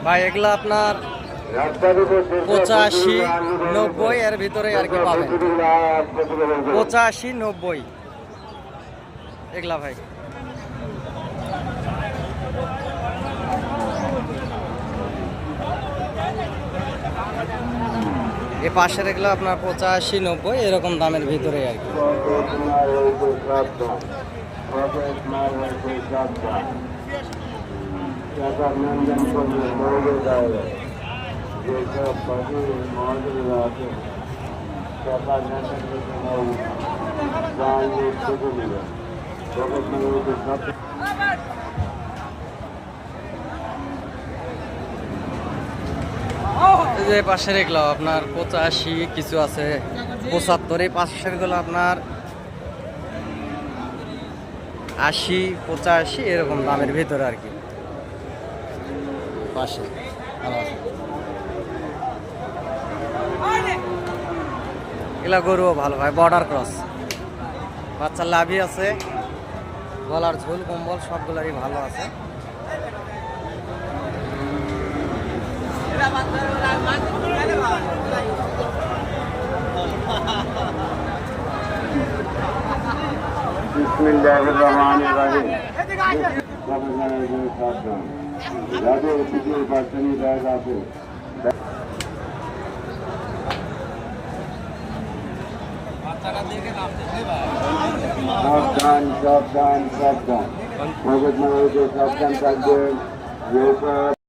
ভাই এগুলো আপনার 85-90 এর ভিতরে আর কি পাবেন। 85-90 এগুলা ভাই। এই পাশের এগুলো আপনার 85-90 এরকম দামের ভিতরে আর কি। যে পাশের এগুলো আপনার 85, কিছু আছে 75। এই পাশের গুলো আপনার 80-85 এরকম দামের ভিতরে আর কি। পাশে এগুলা গরুও ভালো ভাই, বর্ডার ক্রস, বাচ্চার লাভই আছে, গলার ঝোল কম্বল সবগুলারই ভালো আছে। बिस्मिल्लाहिर्रहमानिर्रहीम। সাবধান সাবধান সাবধান, সাবধান থাকবেন।